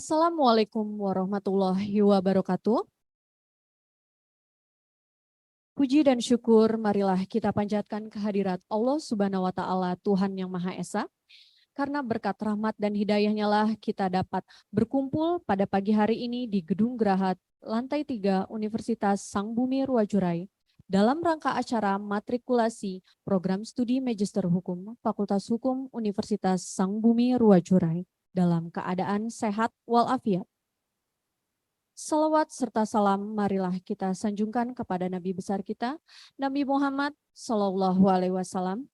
Assalamualaikum warahmatullahi wabarakatuh. Puji dan syukur marilah kita panjatkan kehadirat Allah Subhanahu wa Ta'ala, Tuhan yang Maha Esa. Karena berkat rahmat dan hidayahnya lah kita dapat berkumpul pada pagi hari ini di Gedung Gerahat lantai 3 Universitas Sang Bumi Ruwajurai dalam rangka acara matrikulasi program studi Magister Hukum Fakultas Hukum Universitas Sang Bumi Ruwajurai dalam keadaan sehat walafiat. Salawat serta salam marilah kita sanjungkan kepada Nabi besar kita, Nabi Muhammad Sallallahu Alaihi Wasallam,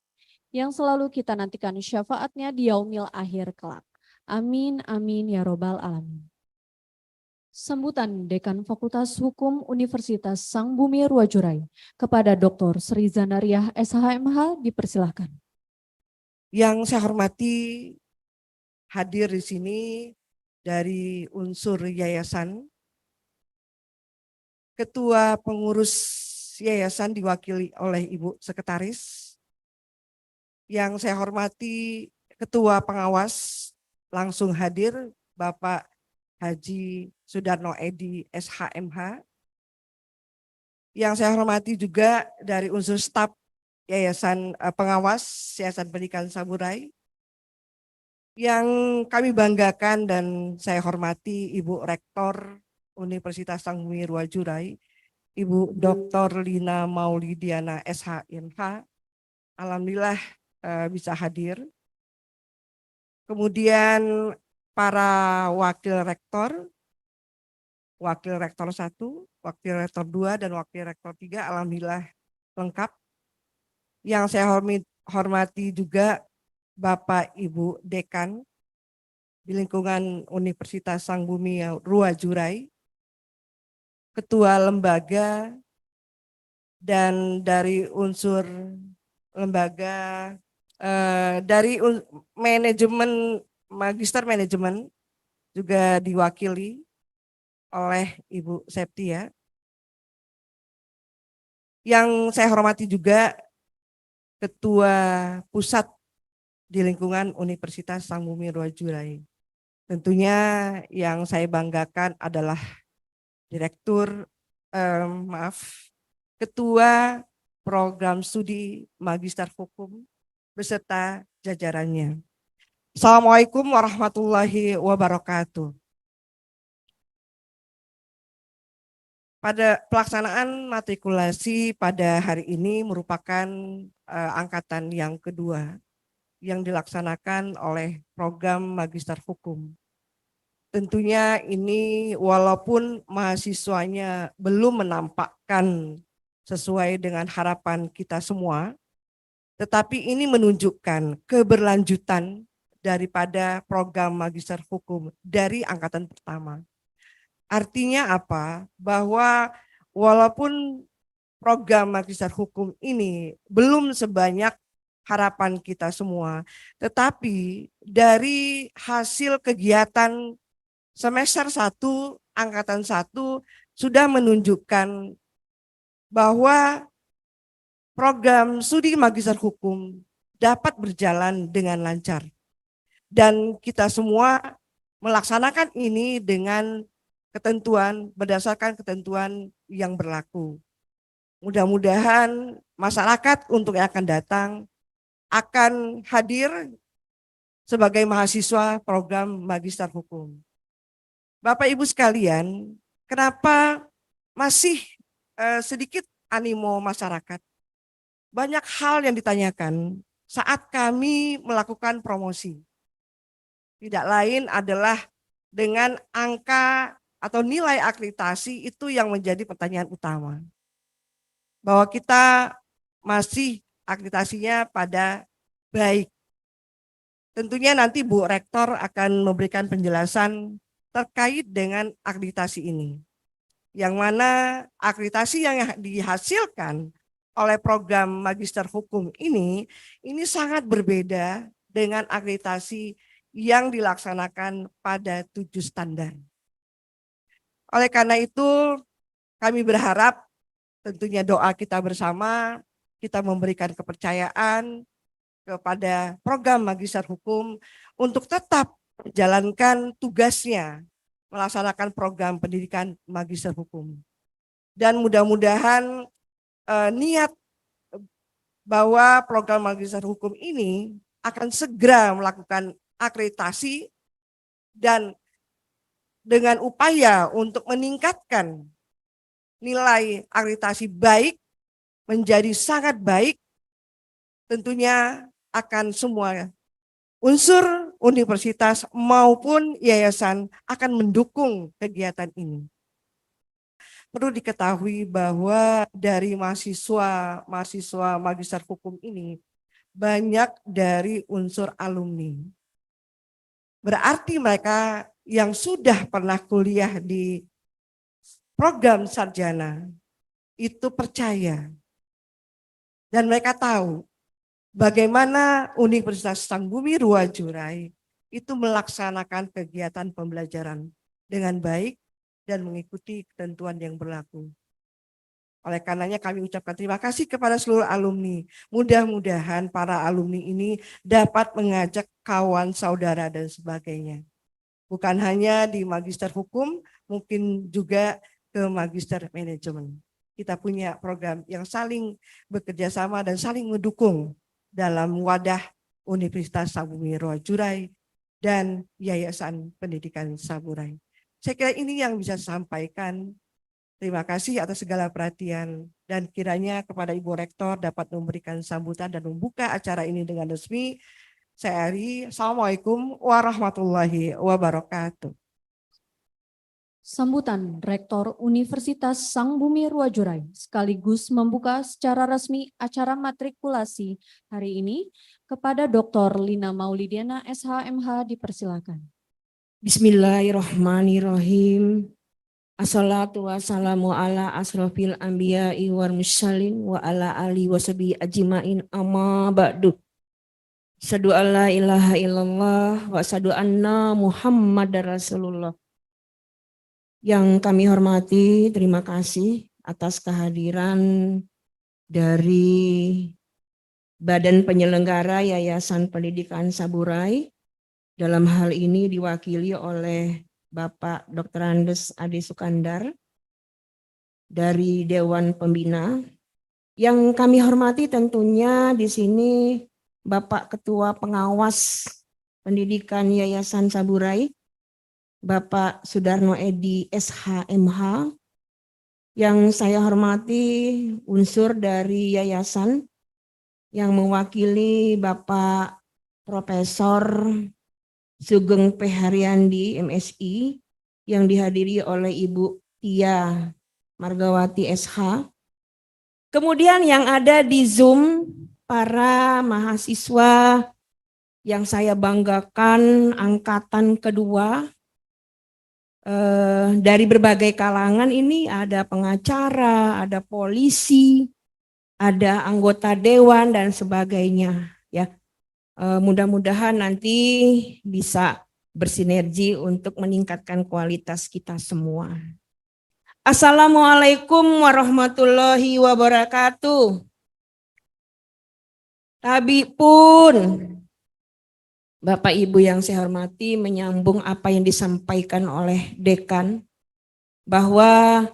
yang selalu kita nantikan syafaatnya di yaumil akhir kelak. Amin, amin, ya robbal alamin. Sambutan Dekan Fakultas Hukum Universitas Sang Bumi Ruwajurai kepada Dr. Sri Zanariah SHMH dipersilahkan. Yang saya hormati hadir di sini dari unsur yayasan, Ketua Pengurus Yayasan diwakili oleh Ibu Sekretaris. Yang saya hormati Ketua Pengawas langsung hadir Bapak Haji Sudarno Edi SHMH. Yang saya hormati juga dari unsur staf Yayasan Pengawas Yayasan Pendidikan Saburai. Yang kami banggakan dan saya hormati Ibu Rektor Universitas Sang Bumi Ruwajurai, Ibu Dr. Lina Maulidiana SHMH. Alhamdulillah bisa hadir. Kemudian para wakil rektor 1, wakil rektor 2, dan wakil rektor 3, alhamdulillah lengkap. Yang saya hormati juga Bapak Ibu Dekan di lingkungan Universitas Sang Bumi Ruwajurai, Ketua lembaga, dan dari unsur lembaga, dari manajemen, magister manajemen juga diwakili oleh Ibu Septia. Yang saya hormati juga Ketua Pusat di lingkungan Universitas Sang Bumi Ruwajurai. Tentunya yang saya banggakan adalah Ketua Program Studi Magister Hukum beserta jajarannya. Assalamualaikum warahmatullahi wabarakatuh. Pada pelaksanaan matrikulasi pada hari ini merupakan angkatan yang kedua yang dilaksanakan oleh program Magister Hukum. Tentunya ini walaupun mahasiswanya belum menampakkan sesuai dengan harapan kita semua, tetapi ini menunjukkan keberlanjutan daripada program Magister Hukum dari angkatan pertama. Artinya apa? Bahwa walaupun program Magister Hukum ini belum sebanyak harapan kita semua, tetapi dari hasil kegiatan semester 1, angkatan 1 sudah menunjukkan bahwa program studi Magister Hukum dapat berjalan dengan lancar. Dan kita semua melaksanakan ini dengan ketentuan, berdasarkan ketentuan yang berlaku. Mudah-mudahan masyarakat untuk yang akan datang akan hadir sebagai mahasiswa program Magister Hukum. Bapak Ibu sekalian, kenapa masih sedikit animo masyarakat? Banyak hal yang ditanyakan saat kami melakukan promosi. Tidak lain adalah dengan angka atau nilai akreditasi itu yang menjadi pertanyaan utama. Bahwa kita masih akreditasinya pada baik. Tentunya nanti Bu Rektor akan memberikan penjelasan terkait dengan akreditasi ini. Yang mana akreditasi yang dihasilkan oleh program Magister Hukum ini sangat berbeda dengan akreditasi yang dilaksanakan pada 7 standar. Oleh karena itu kami berharap tentunya doa kita bersama, kita memberikan kepercayaan kepada program Magister Hukum untuk tetap menjalankan tugasnya melaksanakan program pendidikan magister hukum. Dan mudah-mudahan niat bahwa program magister hukum ini akan segera melakukan akreditasi dan dengan upaya untuk meningkatkan nilai akreditasi baik menjadi sangat baik, tentunya akan semua unsur universitas maupun yayasan akan mendukung kegiatan ini. Perlu diketahui bahwa dari mahasiswa magister hukum ini banyak dari unsur alumni. Berarti mereka yang sudah pernah kuliah di program sarjana itu percaya dan mereka tahu bagaimana Universitas Sangbumi Ruwajurai itu melaksanakan kegiatan pembelajaran dengan baik dan mengikuti ketentuan yang berlaku. Oleh karenanya kami ucapkan terima kasih kepada seluruh alumni. Mudah-mudahan para alumni ini dapat mengajak kawan, saudara, dan sebagainya. Bukan hanya di Magister Hukum, mungkin juga ke Magister Manajemen. Kita punya program yang saling bekerja sama dan saling mendukung dalam wadah Universitas Sangbumi Ruwajurai dan Yayasan Pendidikan Saburai. Saya kira ini yang bisa saya sampaikan. Terima kasih atas segala perhatian dan kiranya kepada Ibu Rektor dapat memberikan sambutan dan membuka acara ini dengan resmi. Saya Ari, Assalamualaikum warahmatullahi wabarakatuh. Sambutan Rektor Universitas Sangbumi Ruwajurai sekaligus membuka secara resmi acara matrikulasi hari ini kepada Dr. Lina Maulidiana SHMH dipersilakan. Bismillahirrahmanirrahim. Assalatu wassalamu ala asrofil anbiya'i wal mursalin wa ala ali wa sahbihi ajmain amma ba'du. Asyhadu an la ilaha illallah wa asyhadu anna Muhammadar Rasulullah. Yang kami hormati, terima kasih atas kehadiran dari Badan Penyelenggara Yayasan Pendidikan Saburai. Dalam hal ini diwakili oleh Bapak Dr. Andes Ade Sukandar dari Dewan Pembina. Yang kami hormati tentunya di sini Bapak Ketua Pengawas Pendidikan Yayasan Saburai, Bapak Sudarno Edi SHMH. Yang saya hormati unsur dari yayasan yang mewakili Bapak Profesor Sugeng P. Haryandi MSI yang dihadiri oleh Ibu Tia Margawati SH. Kemudian yang ada di Zoom para mahasiswa yang saya banggakan angkatan kedua dari berbagai kalangan ini, ada pengacara, ada polisi, ada anggota dewan dan sebagainya ya. Mudah-mudahan nanti bisa bersinergi untuk meningkatkan kualitas kita semua. Assalamualaikum warahmatullahi wabarakatuh. Tabi pun, Bapak Ibu yang saya hormati, menyambung apa yang disampaikan oleh Dekan, bahwa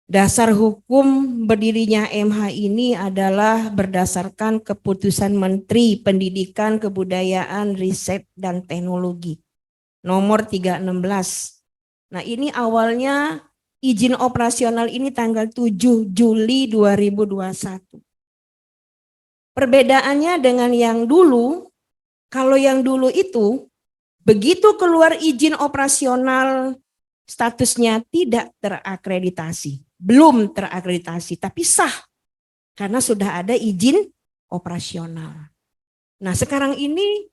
dasar hukum berdirinya MH ini adalah berdasarkan keputusan Menteri Pendidikan, Kebudayaan, Riset, dan Teknologi nomor 316. Nah ini awalnya izin operasional ini tanggal 7 Juli 2021. Perbedaannya dengan yang dulu, kalau yang dulu itu begitu keluar izin operasional statusnya tidak terakreditasi. Belum terakreditasi, tapi sah karena sudah ada izin operasional. Nah sekarang ini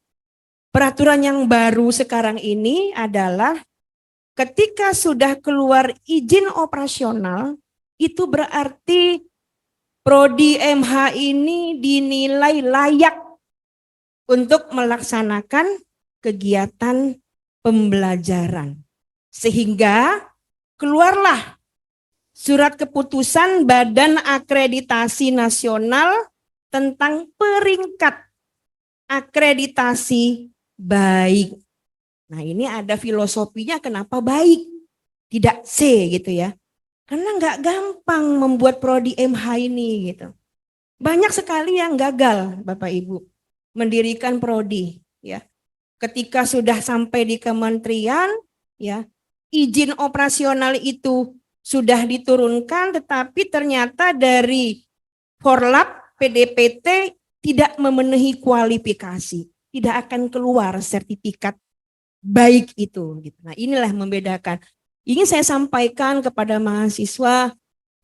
peraturan yang baru sekarang ini adalah ketika sudah keluar izin operasional itu berarti Prodi MH ini dinilai layak untuk melaksanakan kegiatan pembelajaran. Sehingga keluarlah surat keputusan Badan Akreditasi Nasional tentang peringkat akreditasi baik. Nah ini ada filosofinya kenapa baik, tidak C gitu ya. Karena nggak gampang membuat prodi MH ini gitu. Banyak sekali yang gagal Bapak Ibu mendirikan prodi ya. Ketika sudah sampai di kementerian ya, izin operasional itu sudah diturunkan tetapi ternyata dari Forlap PDPT tidak memenuhi kualifikasi, tidak akan keluar sertifikat baik itu gitu. Nah, inilah yang membedakan. Ingin saya sampaikan kepada mahasiswa,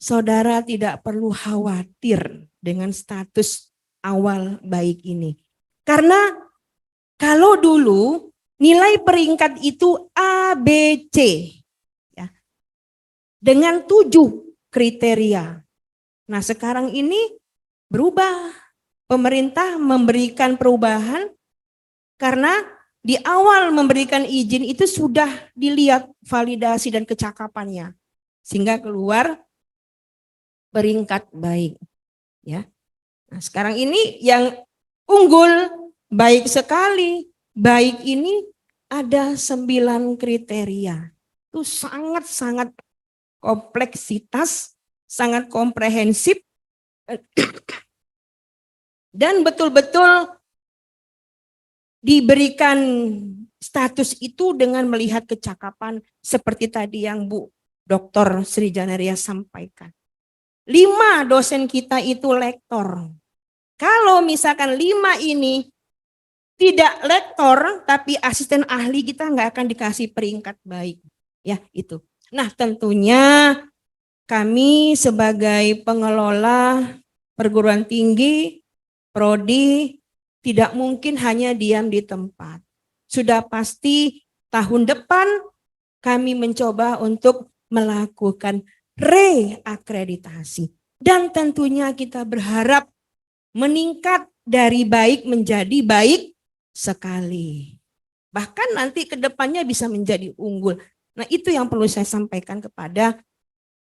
saudara tidak perlu khawatir dengan status awal baik ini. Karena kalau dulu nilai peringkat itu A, B, C ya, dengan 7 kriteria. Nah sekarang ini berubah. Pemerintah memberikan perubahan karena di awal memberikan izin itu sudah dilihat validasi dan kecakapannya. Sehingga keluar peringkat baik. Ya. Nah, sekarang ini yang unggul baik sekali. Baik ini ada 9 kriteria. Itu sangat-sangat kompleksitas, sangat komprehensif. Dan betul-betul diberikan status itu dengan melihat kecakapan seperti tadi yang Bu Dr. Sri Janeria sampaikan. 5 dosen kita itu lektor. Kalau misalkan 5 ini tidak lektor tapi asisten ahli, kita nggak akan dikasih peringkat baik. Ya itu. Nah tentunya kami sebagai pengelola perguruan tinggi, prodi, tidak mungkin hanya diam di tempat. Sudah pasti tahun depan kami mencoba untuk melakukan reakreditasi. Dan tentunya kita berharap meningkat dari baik menjadi baik sekali. Bahkan nanti ke depannya bisa menjadi unggul. Nah itu yang perlu saya sampaikan kepada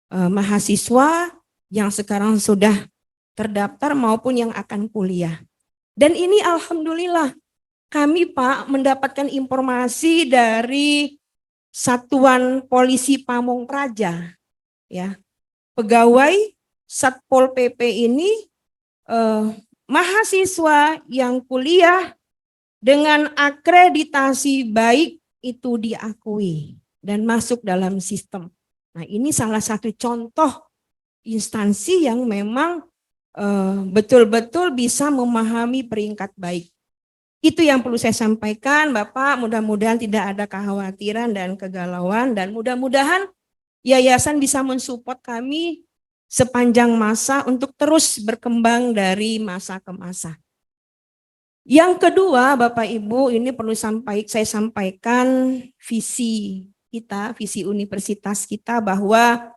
mahasiswa yang sekarang sudah terdaftar maupun yang akan kuliah. Dan ini alhamdulillah kami Pak mendapatkan informasi dari Satuan Polisi Pamong Praja. Ya, pegawai Satpol PP ini mahasiswa yang kuliah dengan akreditasi baik itu diakui dan masuk dalam sistem. Nah ini salah satu contoh instansi yang memang betul-betul bisa memahami peringkat baik. Itu yang perlu saya sampaikan Bapak, mudah-mudahan tidak ada kekhawatiran dan kegalauan dan mudah-mudahan yayasan bisa mensupport kami sepanjang masa untuk terus berkembang dari masa ke masa. Yang kedua Bapak Ibu, ini perlu saya sampaikan visi kita, visi universitas kita bahwa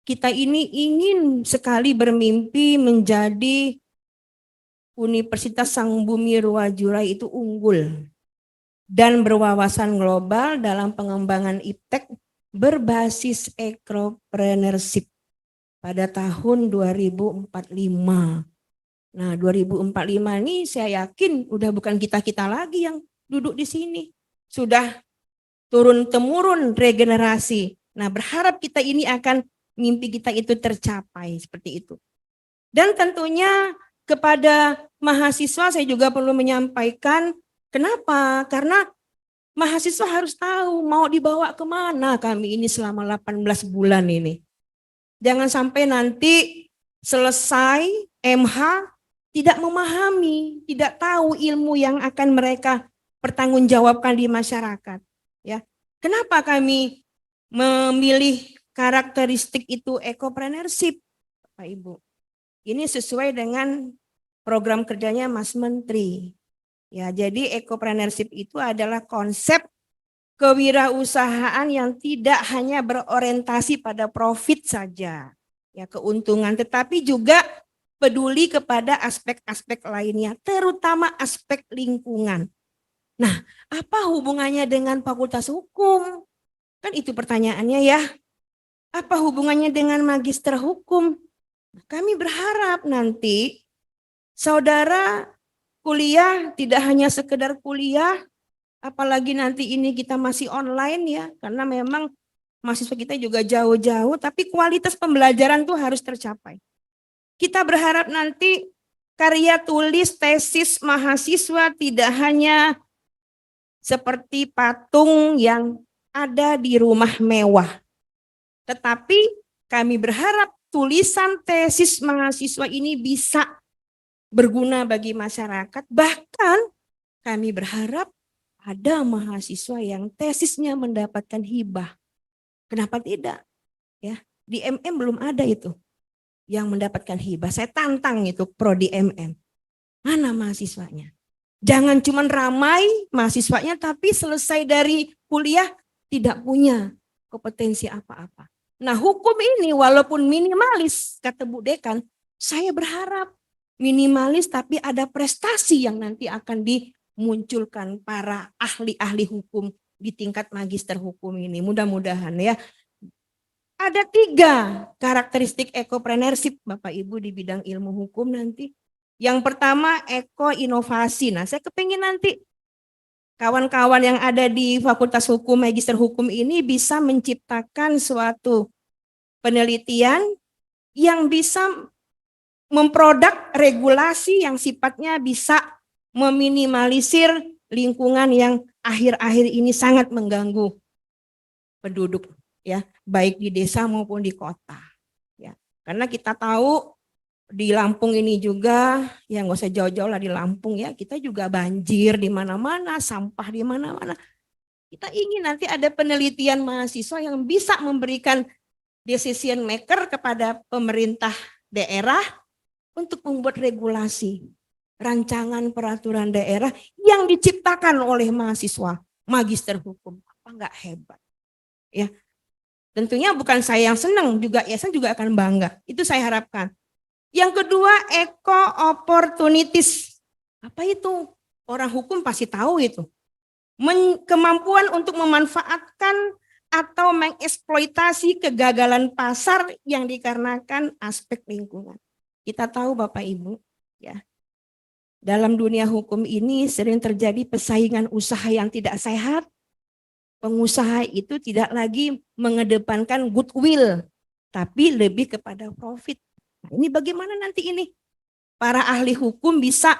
kita ini ingin sekali bermimpi menjadi Universitas Sang Bumi Ruwajurai itu unggul dan berwawasan global dalam pengembangan iptek berbasis ekopreneurship pada tahun 2045. Nah 2045 ini saya yakin udah bukan kita-kita lagi yang duduk di sini. Sudah turun-temurun regenerasi. Nah berharap kita ini akan mimpi kita itu tercapai seperti itu. Dan tentunya kepada mahasiswa saya juga perlu menyampaikan kenapa? Karena mahasiswa harus tahu mau dibawa kemana kami ini selama 18 bulan ini. Jangan sampai nanti selesai MH tidak memahami, tidak tahu ilmu yang akan mereka pertanggungjawabkan di masyarakat. Ya, kenapa kami memilih karakteristik itu ekopreneurship, Pak Ibu? Ini sesuai dengan program kerjanya Mas Menteri. Ya, jadi ekopreneurship itu adalah konsep kewirausahaan yang tidak hanya berorientasi pada profit saja, ya keuntungan, tetapi juga peduli kepada aspek-aspek lainnya, terutama aspek lingkungan. Nah, apa hubungannya dengan Fakultas Hukum? Kan itu pertanyaannya ya. Apa hubungannya dengan magister hukum? Kami berharap nanti saudara kuliah tidak hanya sekedar kuliah, Apalagi nanti ini kita masih online ya, karena memang mahasiswa kita juga jauh-jauh, tapi kualitas pembelajaran tuh harus tercapai. Kita berharap nanti karya tulis tesis mahasiswa tidak hanya seperti patung yang ada di rumah mewah. Tetapi kami berharap tulisan tesis mahasiswa ini bisa berguna bagi masyarakat. Bahkan kami berharap ada mahasiswa yang tesisnya mendapatkan hibah. Kenapa tidak? Ya, di MM belum ada itu yang mendapatkan hibah. Saya tantang itu prodi MM. Mana mahasiswanya? Jangan cuma ramai mahasiswanya tapi selesai dari kuliah tidak punya kompetensi apa-apa. Nah, hukum ini walaupun minimalis kata Bu Dekan, saya berharap minimalis tapi ada prestasi yang nanti akan dimunculkan para ahli-ahli hukum di tingkat magister hukum ini. Mudah-mudahan ya. Ada 3 karakteristik ekopreneurship Bapak Ibu di bidang ilmu hukum nanti. Yang pertama eko-inovasi. Nah, saya kepingin nanti kawan-kawan yang ada di Fakultas Hukum, Magister Hukum ini bisa menciptakan suatu penelitian yang bisa memproduk regulasi yang sifatnya bisa meminimalisir lingkungan yang akhir-akhir ini sangat mengganggu penduduk ya, baik di desa maupun di kota ya. Karena kita tahu di Lampung ini juga, ya nggak usah jauh-jauh lah di Lampung ya, kita juga banjir di mana-mana, sampah di mana-mana. Kita ingin nanti ada penelitian mahasiswa yang bisa memberikan decision maker kepada pemerintah daerah untuk membuat regulasi, rancangan peraturan daerah yang diciptakan oleh mahasiswa magister hukum. Apa nggak hebat? Ya, tentunya bukan saya yang senang, juga yayasan juga akan bangga. Itu saya harapkan. Yang kedua, eco-opportunities. Apa itu? Orang hukum pasti tahu itu. Kemampuan untuk memanfaatkan atau mengeksploitasi kegagalan pasar yang dikarenakan aspek lingkungan. Kita tahu Bapak Ibu, ya. Dalam dunia hukum ini sering terjadi persaingan usaha yang tidak sehat. Pengusaha itu tidak lagi mengedepankan goodwill, tapi lebih kepada profit. Nah, ini bagaimana nanti ini para ahli hukum bisa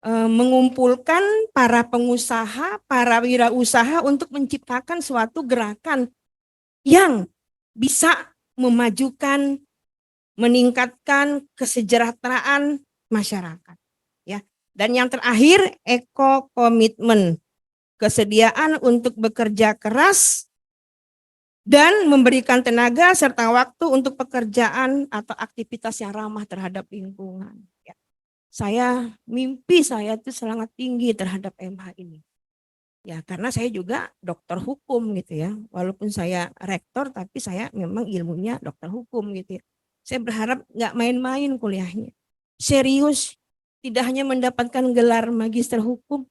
mengumpulkan para pengusaha, para wirausaha untuk menciptakan suatu gerakan yang bisa memajukan, meningkatkan kesejahteraan masyarakat. Ya. Dan yang terakhir, eco-komitmen, kesediaan untuk bekerja keras dan memberikan tenaga serta waktu untuk pekerjaan atau aktivitas yang ramah terhadap lingkungan. Ya. Mimpi saya itu sangat tinggi terhadap MH ini. Ya, karena saya juga dokter hukum gitu ya. Walaupun saya rektor tapi saya memang ilmunya dokter hukum gitu ya. Saya berharap nggak main-main kuliahnya. Serius, tidak hanya mendapatkan gelar magister hukum.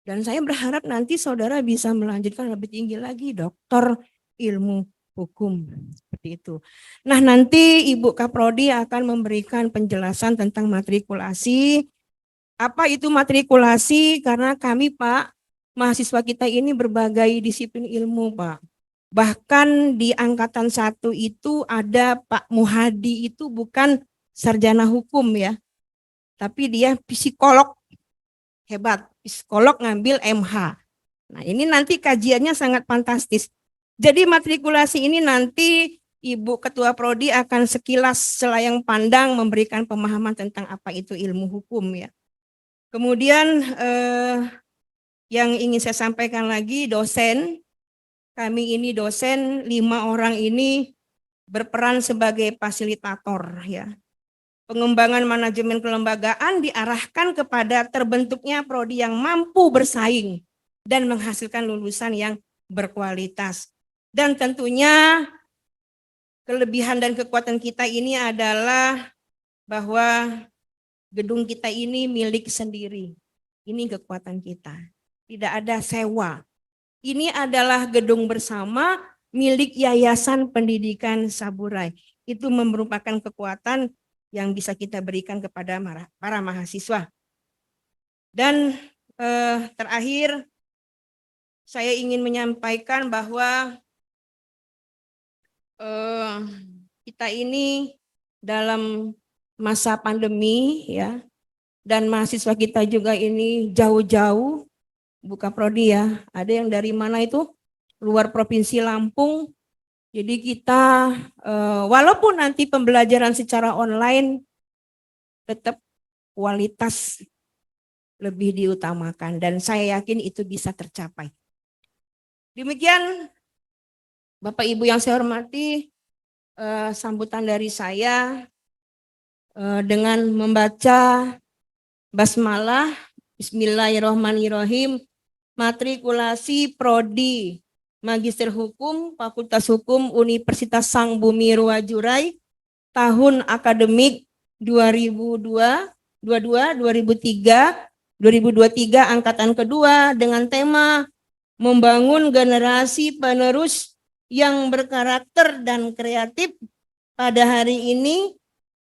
Dan saya berharap nanti saudara bisa melanjutkan lebih tinggi lagi dokter ilmu hukum seperti itu. Nah, nanti Ibu Kaprodi akan memberikan penjelasan tentang matrikulasi. Apa itu matrikulasi? Karena kami Pak, mahasiswa kita ini berbagai disiplin ilmu Pak. Bahkan di angkatan 1 itu ada Pak Muhadi itu bukan sarjana hukum ya. Tapi dia psikolog hebat, psikolog ngambil MH. Nah, ini nanti kajiannya sangat fantastis. Jadi matrikulasi ini nanti Ibu Ketua Prodi akan sekilas selayang pandang memberikan pemahaman tentang apa itu ilmu hukum ya. Kemudian yang ingin saya sampaikan lagi, dosen, kami ini dosen 5 orang ini berperan sebagai fasilitator ya. Pengembangan manajemen kelembagaan diarahkan kepada terbentuknya prodi yang mampu bersaing dan menghasilkan lulusan yang berkualitas. Dan tentunya kelebihan dan kekuatan kita ini adalah bahwa gedung kita ini milik sendiri. Ini kekuatan kita. Tidak ada sewa. Ini adalah gedung bersama milik Yayasan Pendidikan Saburai. Itu merupakan kekuatan yang bisa kita berikan kepada para mahasiswa. Dan terakhir, saya ingin menyampaikan bahwa kita ini dalam masa pandemi ya, dan mahasiswa kita juga ini jauh-jauh buka prodi ya. Ada yang dari mana itu? Luar provinsi Lampung. Jadi kita walaupun nanti pembelajaran secara online tetap kualitas lebih diutamakan dan saya yakin itu bisa tercapai. Demikian Bapak Ibu yang saya hormati, sambutan dari saya dengan membaca basmalah, bismillahirrahmanirrahim, matrikulasi prodi Magister Hukum Fakultas Hukum Universitas Sang Bumi Ruwajurai tahun akademik 2023 angkatan kedua dengan tema membangun generasi penerus yang berkarakter dan kreatif pada hari ini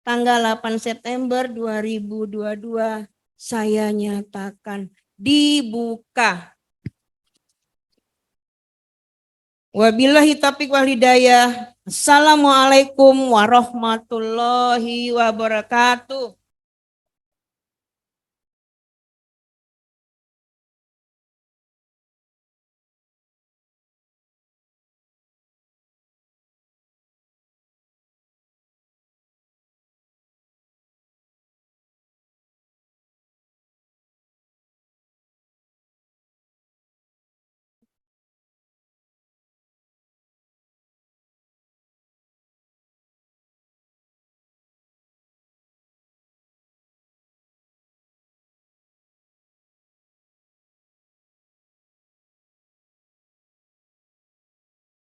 tanggal 8 September 2022 saya nyatakan dibuka. Wabillahi taufiq wal hidayah. Assalamualaikum warahmatullahi wabarakatuh.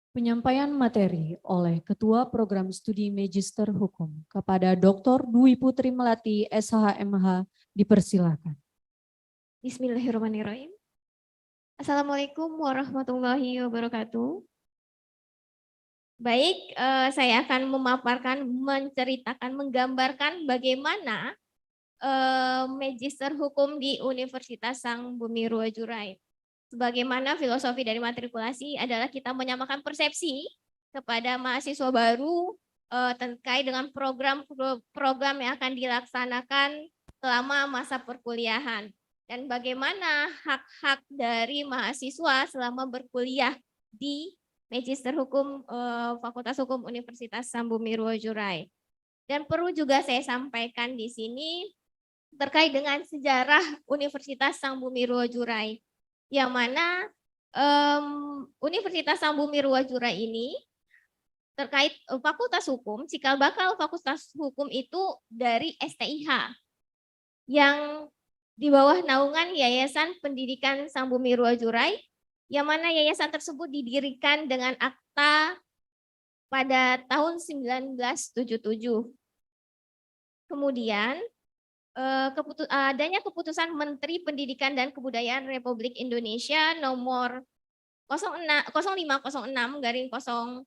Penyampaian materi oleh Ketua Program Studi Magister Hukum kepada Dr. Dwi Putri Melati SHMH dipersilakan. Bismillahirrahmanirrahim. Assalamualaikum warahmatullahi wabarakatuh. Baik, saya akan memaparkan, menceritakan, menggambarkan bagaimana Magister Hukum di Universitas Sang Bumi Ruwajurai. Sebagaimana filosofi dari matrikulasi adalah kita menyamakan persepsi kepada mahasiswa baru terkait dengan program yang akan dilaksanakan selama masa perkuliahan. Dan bagaimana hak-hak dari mahasiswa selama berkuliah di Magister Hukum Fakultas Hukum Universitas Sang Bumi Ruwajurai. Dan perlu juga saya sampaikan di sini terkait dengan sejarah Universitas Sang Bumi Ruwajurai, yang mana Universitas Sang Bumi Ruwajurai ini terkait Fakultas Hukum, cikal bakal Fakultas Hukum itu dari STIH yang di bawah naungan Yayasan Pendidikan Sang Bumi Ruwajurai, yang mana yayasan tersebut didirikan dengan akta pada tahun 1977. Kemudian adanya keputusan Menteri Pendidikan dan Kebudayaan Republik Indonesia nomor 0506-1990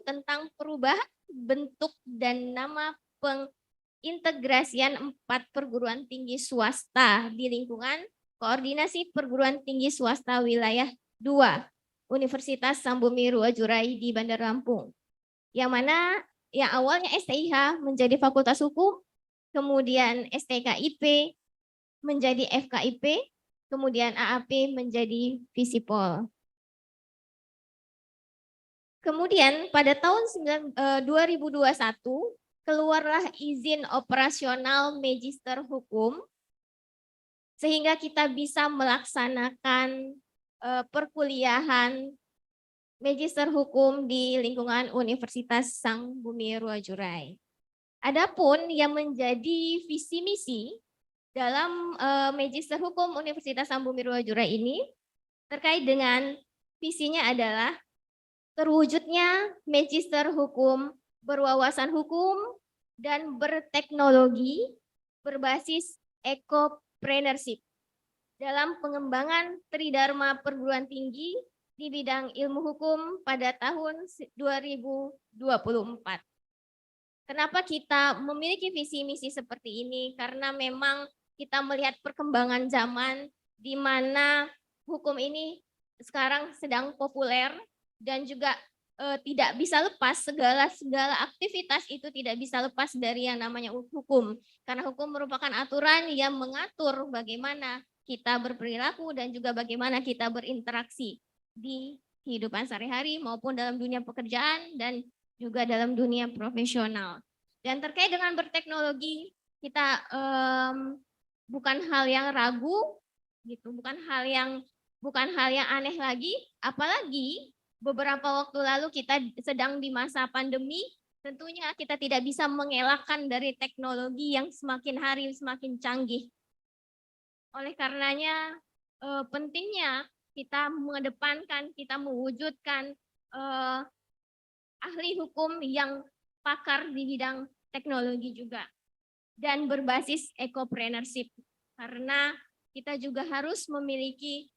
tentang perubahan bentuk dan nama pengintegrasian 4 perguruan tinggi swasta di lingkungan Koordinasi Perguruan Tinggi Swasta Wilayah 2 Universitas Sang Bumi Ruwajurai di Bandar Lampung, yang mana yang awalnya STIH menjadi Fakultas Hukum, kemudian STKIP menjadi FKIP, kemudian AAP menjadi Visipol. Kemudian pada tahun 2021 keluarlah izin operasional Magister Hukum sehingga kita bisa melaksanakan perkuliahan Magister Hukum di lingkungan Universitas Sang Bumi Ruwajurai. Adapun yang menjadi visi misi dalam Magister Hukum Universitas Sang Bumi Ruwajurai ini terkait dengan visinya adalah terwujudnya Magister Hukum berwawasan hukum dan berteknologi berbasis ekopreneurship dalam pengembangan tridharma perguruan tinggi di bidang ilmu hukum pada tahun 2024. Kenapa kita memiliki visi misi seperti ini? Karena memang kita melihat perkembangan zaman di mana hukum ini sekarang sedang populer dan juga tidak bisa lepas, segala aktivitas itu tidak bisa lepas dari yang namanya hukum. Karena hukum merupakan aturan yang mengatur bagaimana kita berperilaku dan juga bagaimana kita berinteraksi di kehidupan sehari-hari maupun dalam dunia pekerjaan dan juga dalam dunia profesional. Dan terkait dengan berteknologi, kita bukan hal yang ragu, gitu, bukan hal yang aneh lagi, apalagi beberapa waktu lalu kita sedang di masa pandemi, tentunya kita tidak bisa mengelakkan dari teknologi yang semakin hari semakin canggih. Oleh karenanya pentingnya kita mengedepankan, kita mewujudkan ahli hukum yang pakar di bidang teknologi juga dan berbasis ecopreneurship, karena kita juga harus memiliki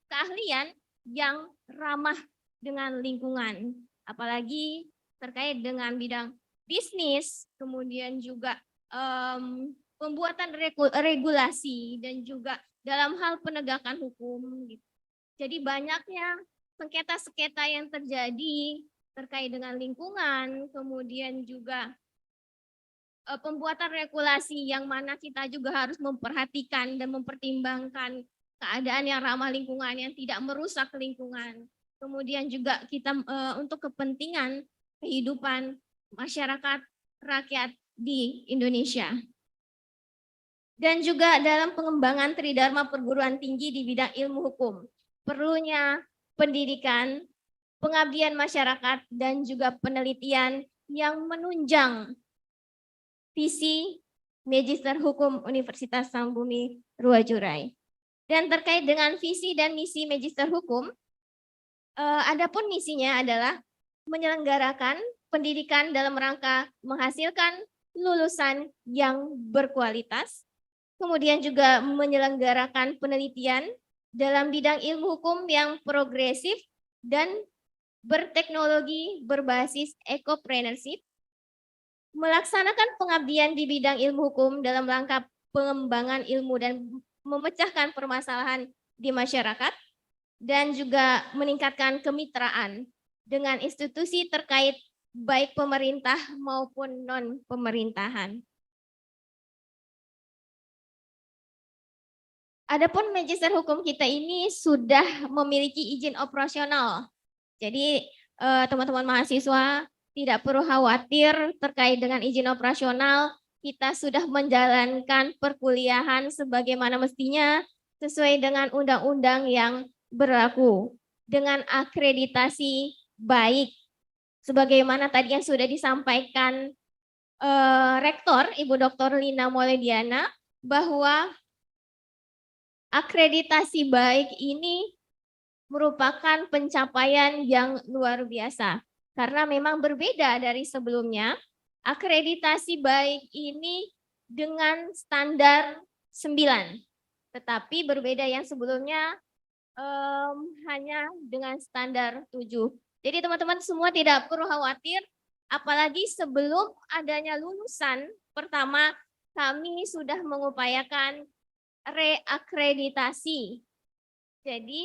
keahlian yang ramah dengan lingkungan, apalagi terkait dengan bidang bisnis, kemudian juga pembuatan regulasi dan juga dalam hal penegakan hukum. Jadi banyaknya sengketa-sengketa yang terjadi terkait dengan lingkungan, kemudian juga pembuatan regulasi yang mana kita juga harus memperhatikan dan mempertimbangkan keadaan yang ramah lingkungan, yang tidak merusak lingkungan. Kemudian juga kita untuk kepentingan kehidupan masyarakat rakyat di Indonesia. Dan juga dalam pengembangan tridharma perguruan tinggi di bidang ilmu hukum, perlunya pendidikan, pengabdian masyarakat, dan juga penelitian yang menunjang visi Magister Hukum Universitas Sangbumi Ruwajurai. Dan terkait dengan visi dan misi Magister Hukum, adapun misinya adalah menyelenggarakan pendidikan dalam rangka menghasilkan lulusan yang berkualitas, kemudian juga menyelenggarakan penelitian dalam bidang ilmu hukum yang progresif dan berteknologi berbasis ecopreneurship, melaksanakan pengabdian di bidang ilmu hukum dalam rangka pengembangan ilmu dan memecahkan permasalahan di masyarakat, dan juga meningkatkan kemitraan dengan institusi terkait baik pemerintah maupun non-pemerintahan. Adapun Magister Hukum kita ini sudah memiliki izin operasional. Jadi teman-teman mahasiswa tidak perlu khawatir terkait dengan izin operasional. Kita sudah menjalankan perkuliahan sebagaimana mestinya sesuai dengan undang-undang yang berlaku dengan akreditasi baik. Sebagaimana tadi yang sudah disampaikan Rektor Ibu Dr. Lina Maulidiana, bahwa akreditasi baik ini merupakan pencapaian yang luar biasa. Karena memang berbeda dari sebelumnya, akreditasi baik ini dengan standar 9. Tetapi berbeda yang sebelumnya hanya dengan standar 7. Jadi teman-teman semua tidak perlu khawatir, apalagi sebelum adanya lulusan pertama, kami sudah mengupayakan reakreditasi. Jadi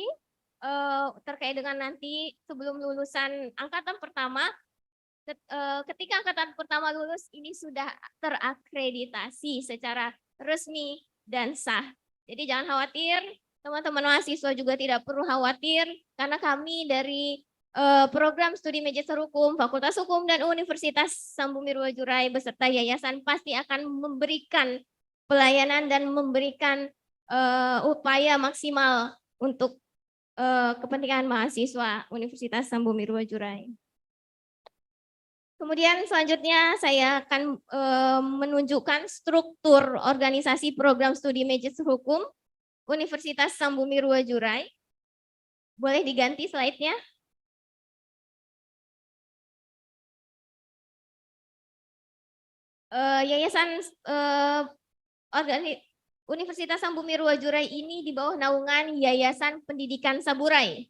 terkait dengan nanti sebelum lulusan angkatan pertama, ketika angkatan pertama lulus ini sudah terakreditasi secara resmi dan sah. Jadi jangan khawatir, teman-teman mahasiswa juga tidak perlu khawatir, karena kami dari program studi Magister Hukum, Fakultas Hukum dan Universitas Sangbumi Ruwajurai beserta yayasan pasti akan memberikan pelayanan dan memberikan upaya maksimal untuk kepentingan mahasiswa Universitas Sangbumi Ruwajurai. Kemudian selanjutnya saya akan menunjukkan struktur organisasi program studi Magister Hukum Universitas Sangbumi Ruwajurai. Boleh diganti slide-nya? Yayasan Universitas Sangbumi Ruwajurai ini di bawah naungan Yayasan Pendidikan Saburai.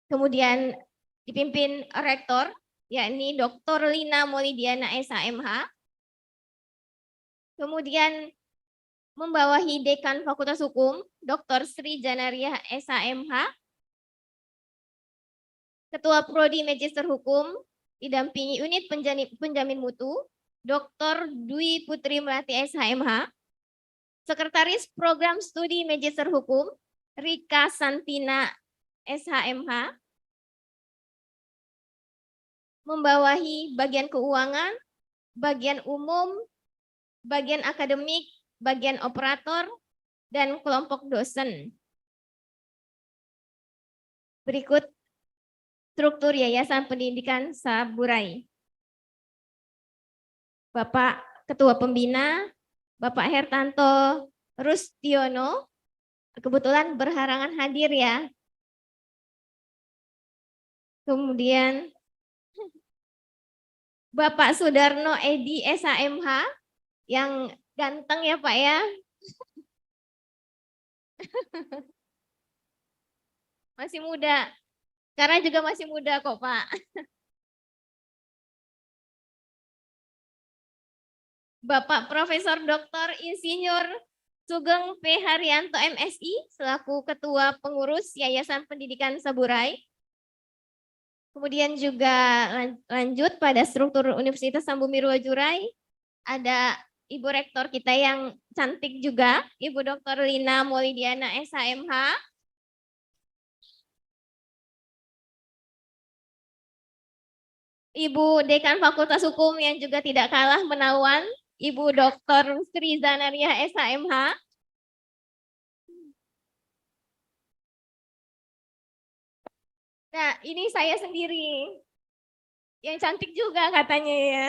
Kemudian dipimpin rektor, yakni Dr. Lina Maulidiana SHMH. Kemudian membawahi Dekan Fakultas Hukum, Dr. Sri Janariah SHMH, Ketua Prodi Magister Hukum, didampingi Unit Penjamin Mutu, Dr. Dwi Putri Melati SHMH, Sekretaris Program Studi Magister Hukum, Rika Santina SHMH, membawahi bagian keuangan, bagian umum, bagian akademik, bagian operator, dan kelompok dosen. Berikut struktur Yayasan Pendidikan Saburai. Bapak Ketua Pembina, Bapak Hertanto Rustiono, kebetulan berhalangan hadir ya. Kemudian Bapak Sudarno Edi SHMH, yang ganteng ya Pak ya. Masih muda. Karena juga masih muda kok Pak. Bapak Profesor Dr. Insinyur Sugeng P. Haryanto MSI selaku Ketua Pengurus Yayasan Pendidikan Saburai. Kemudian juga lanjut pada struktur Universitas Sambumi Ruwajurai, ada Ibu Rektor kita yang cantik juga, Ibu Dr. Lina Maulidiana SHMH. Ibu Dekan Fakultas Hukum yang juga tidak kalah menawan, Ibu Dr. Sri Zanariah SHMH. Nah, ini saya sendiri. Yang cantik juga katanya ya.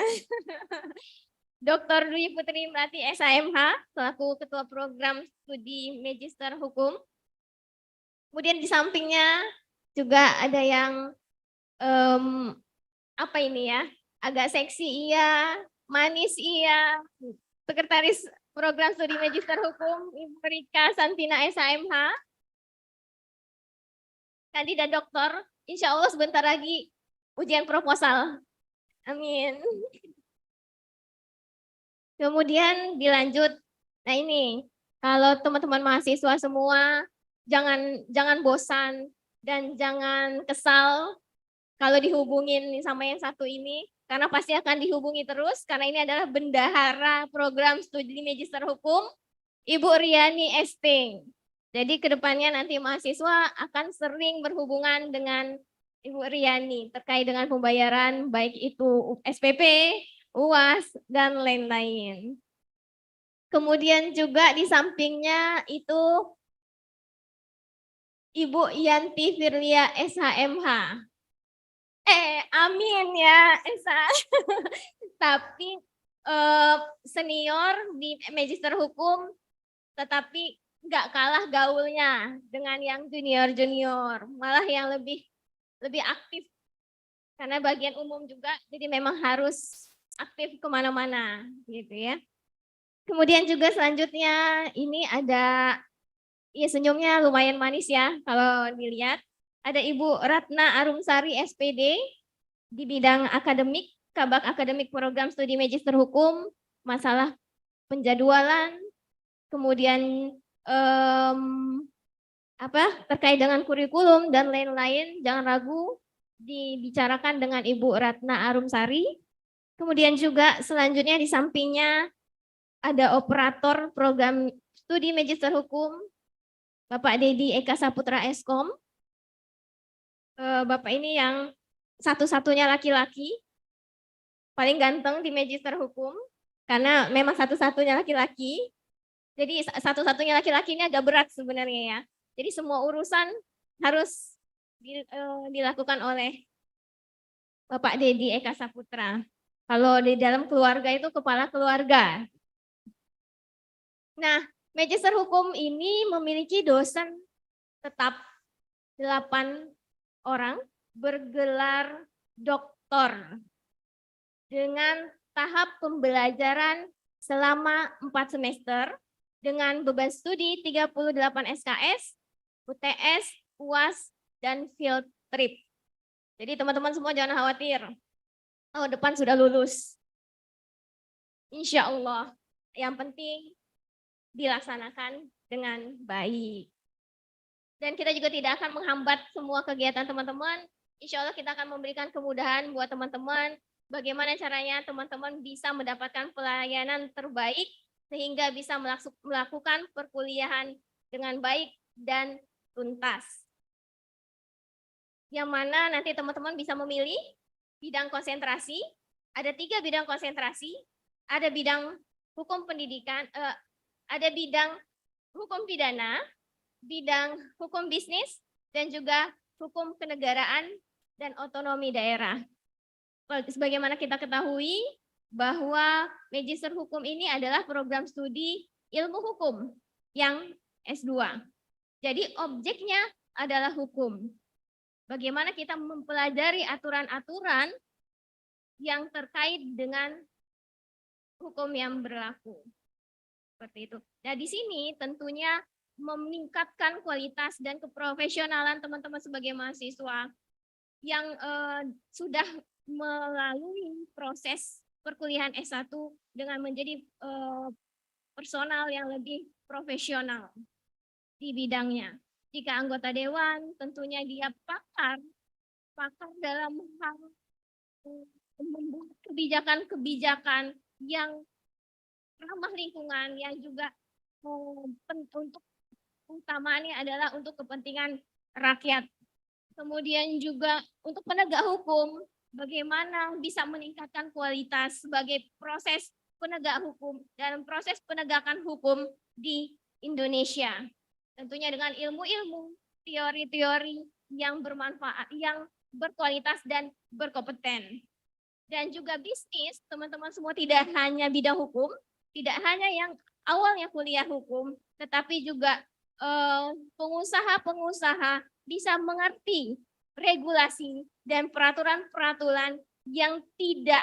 Dr. Dwi Putri Melati SHMH, selaku Ketua Program Studi Magister Hukum. Kemudian di sampingnya juga ada yang apa ini ya, agak seksi iya, manis iya. Sekretaris Program Studi Magister Hukum, Ibu Rika Santina SHMH. Kandidat doktor, insya Allah sebentar lagi ujian proposal. Amin. Kemudian dilanjut. Nah ini, kalau teman-teman mahasiswa semua, jangan bosan dan jangan kesal kalau dihubungin sama yang satu ini, karena pasti akan dihubungi terus, karena ini adalah bendahara program studi Magister Hukum, Ibu Riani ST. Jadi kedepannya nanti mahasiswa akan sering berhubungan dengan Ibu Riani terkait dengan pembayaran, baik itu SPP, UAS, dan lain-lain. Kemudian juga di sampingnya itu Ibu Yanti Firlia SHMH. Amin ya, Esa. Tapi senior di Magister Hukum, tetapi nggak kalah gaulnya dengan yang junior-junior, malah yang lebih aktif. Karena bagian umum juga, jadi memang harus aktif kemana-mana, gitu ya. Kemudian juga selanjutnya ini ada, ya senyumnya lumayan manis ya kalau dilihat. Ada Ibu Ratna Arumsari SPD di bidang akademik, Kabak Akademik Program Studi Magister Hukum, masalah penjadwalan, kemudian terkait dengan kurikulum dan lain-lain, jangan ragu dibicarakan dengan Ibu Ratna Arumsari. Kemudian juga selanjutnya di sampingnya ada operator program studi Magister Hukum, Bapak Dedi Eka Saputra Eskom. Bapak ini yang satu-satunya laki-laki, paling ganteng di Magister Hukum, karena memang satu-satunya laki-laki. Jadi satu-satunya laki-laki ini agak berat sebenarnya ya. Jadi semua urusan harus dilakukan oleh Bapak Dedi Eka Saputra. Kalau di dalam keluarga itu kepala keluarga. Nah, Magister Hukum ini memiliki dosen tetap 8 orang bergelar doktor dengan tahap pembelajaran selama 4 semester dengan beban studi 38 SKS, UTS, UAS, dan field trip. Jadi teman-teman semua jangan khawatir. Tahun depan sudah lulus. Insya Allah. Yang penting dilaksanakan dengan baik. Dan kita juga tidak akan menghambat semua kegiatan teman-teman. Insya Allah kita akan memberikan kemudahan buat teman-teman. Bagaimana caranya teman-teman bisa mendapatkan pelayanan terbaik sehingga bisa melakukan perkuliahan dengan baik dan tuntas. Yang mana nanti teman-teman bisa memilih bidang konsentrasi. Ada 3 bidang konsentrasi. Ada bidang hukum pendidikan, ada bidang hukum pidana, bidang hukum bisnis, dan juga hukum kenegaraan dan otonomi daerah. Sebagaimana kita ketahui bahwa Magister Hukum ini adalah program studi ilmu hukum yang S2. Jadi objeknya adalah hukum. Bagaimana kita mempelajari aturan-aturan yang terkait dengan hukum yang berlaku. Seperti itu. Nah, di sini tentunya meningkatkan kualitas dan keprofesionalan teman-teman sebagai mahasiswa yang sudah melalui proses perkuliahan S1 dengan menjadi personal yang lebih profesional di bidangnya. Jika anggota dewan, tentunya dia pakar dalam hal membuat kebijakan-kebijakan yang ramah lingkungan, yang juga untuk utamanya adalah untuk kepentingan rakyat. Kemudian juga untuk penegak hukum, bagaimana bisa meningkatkan kualitas sebagai proses penegak hukum dan proses penegakan hukum di Indonesia. Tentunya dengan ilmu-ilmu, teori-teori yang bermanfaat, yang berkualitas dan berkompeten. Dan juga bisnis, teman-teman semua tidak hanya bidang hukum, tidak hanya yang awalnya kuliah hukum, tetapi juga pengusaha-pengusaha bisa mengerti regulasi dan peraturan-peraturan yang tidak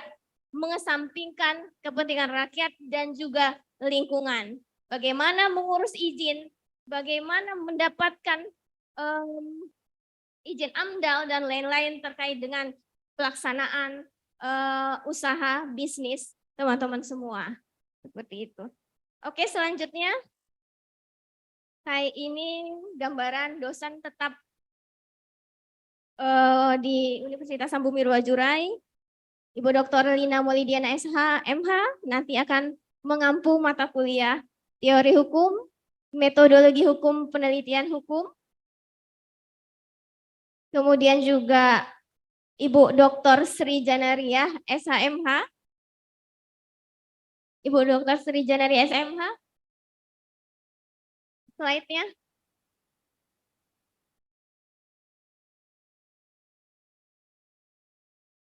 mengesampingkan kepentingan rakyat dan juga lingkungan. Bagaimana mengurus izin, bagaimana mendapatkan izin AMDAL dan lain-lain terkait dengan pelaksanaan usaha bisnis teman-teman semua. Seperti itu. Oke, selanjutnya. Kayak ini gambaran dosen tetap di Universitas Sambumi Ruwajurai. Ibu Dr. Lina Maulidiana SH, MH, nanti akan mengampu mata kuliah teori hukum, metodologi hukum, penelitian hukum. Kemudian juga Ibu Dr. Sri Janariah SHMH. Ibu Dr. Sri Janariah SMH. Slide-nya.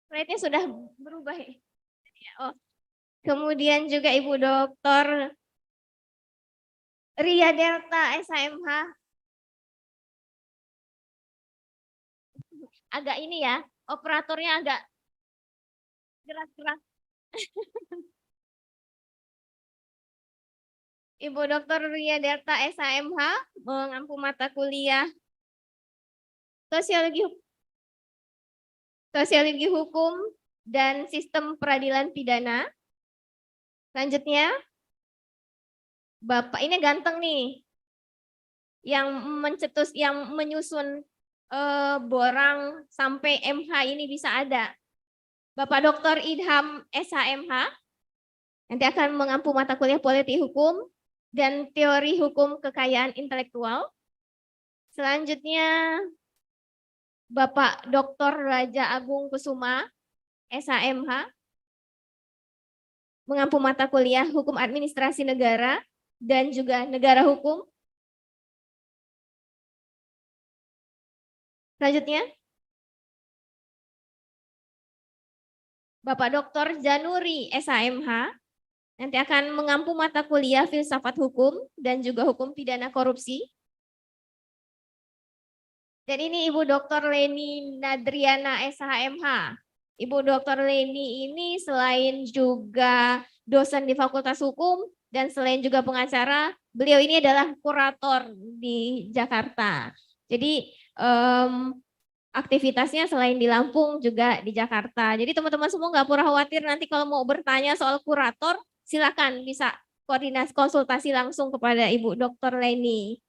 Slide-nya sudah berubah ya. Oh. Kemudian juga Ibu Dr. Ria Delta SHMH. Agak ini ya, operatornya agak gerak-gerak. Ibu Dr. Ria Delta SHMH mengampu mata kuliah Sosiologi Hukum dan Sistem Peradilan Pidana. Selanjutnya, Bapak ini ganteng nih, yang mencetus, yang menyusun borang sampai MH ini bisa ada. Bapak Dr. Idham SHMH nanti akan mengampu mata kuliah Politik Hukum dan Teori Hukum Kekayaan Intelektual. Selanjutnya, Bapak Dr. Raja Agung Kusuma, SHMH, mengampu mata kuliah Hukum Administrasi Negara dan juga Negara Hukum. Selanjutnya, Bapak Dr. Januri, SHMH, nanti akan mengampu mata kuliah Filsafat Hukum dan juga Hukum Pidana Korupsi. Dan ini Ibu Dr. Leni Nadriana SHMH. Ibu Dr. Leni ini selain juga dosen di Fakultas Hukum dan selain juga pengacara, beliau ini adalah kurator di Jakarta. Jadi aktivitasnya selain di Lampung juga di Jakarta. Jadi teman-teman semua nggak perlu khawatir nanti kalau mau bertanya soal kurator, silakan bisa koordinasi konsultasi langsung kepada Ibu Dr. Leni.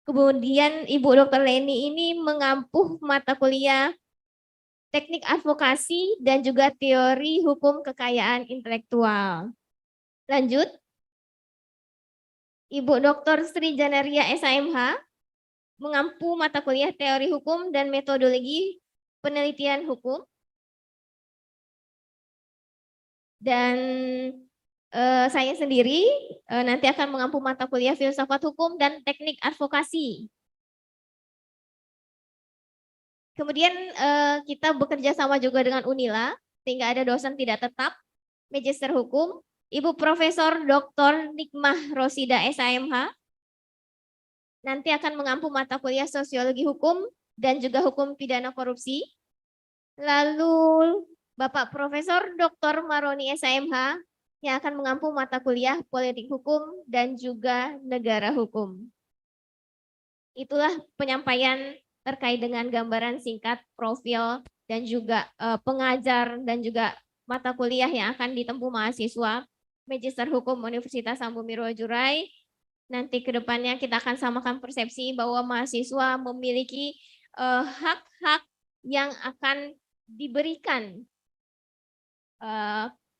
Kemudian Ibu Dr. Leni ini mengampuh mata kuliah teknik advokasi dan juga teori hukum kekayaan intelektual. Lanjut, Ibu Dr. Sri Janeria SHMH mengampu mata kuliah teori hukum dan metodologi penelitian hukum. Dan saya sendiri nanti akan mengampu mata kuliah filsafat hukum dan teknik advokasi. Kemudian kita bekerja sama juga dengan Unila, sehingga ada dosen tidak tetap, Magister Hukum, Ibu Profesor Dr. Nikmah Rosida SHMH, nanti akan mengampu mata kuliah Sosiologi Hukum dan juga Hukum Pidana Korupsi. Lalu Bapak Profesor Dr. Maroni SHMH yang akan mengampu mata kuliah Politik Hukum dan juga Negara Hukum. Itulah penyampaian terkait dengan gambaran singkat profil dan juga pengajar dan juga mata kuliah yang akan ditempuh mahasiswa Magister Hukum Universitas Sambumi Ruwajurai. Nanti ke depannya kita akan samakan persepsi bahwa mahasiswa memiliki hak-hak yang akan diberikan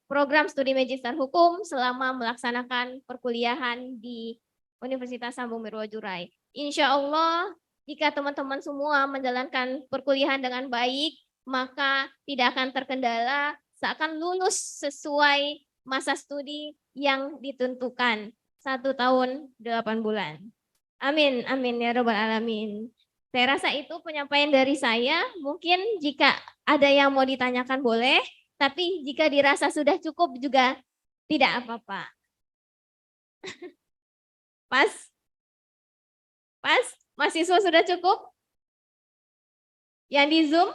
program studi Magister Hukum selama melaksanakan perkuliahan di Universitas Sambumi Ruwajurai. Insya Allah, jika teman-teman semua menjalankan perkuliahan dengan baik, maka tidak akan terkendala, seakan lulus sesuai masa studi yang ditentukan, 1 tahun 8 bulan. Amin, amin ya Rabbal Alamin. Saya rasa itu penyampaian dari saya. Mungkin jika ada yang mau ditanyakan boleh, tapi jika dirasa sudah cukup juga tidak apa-apa. Pas? Pas? Mahasiswa sudah cukup? Yang di Zoom?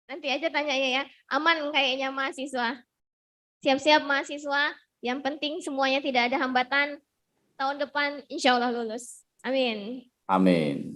Nanti aja tanya ya. Aman kayaknya mahasiswa. Siap-siap mahasiswa. Yang penting semuanya tidak ada hambatan. Tahun depan insya Allah lulus. Amin. Amin.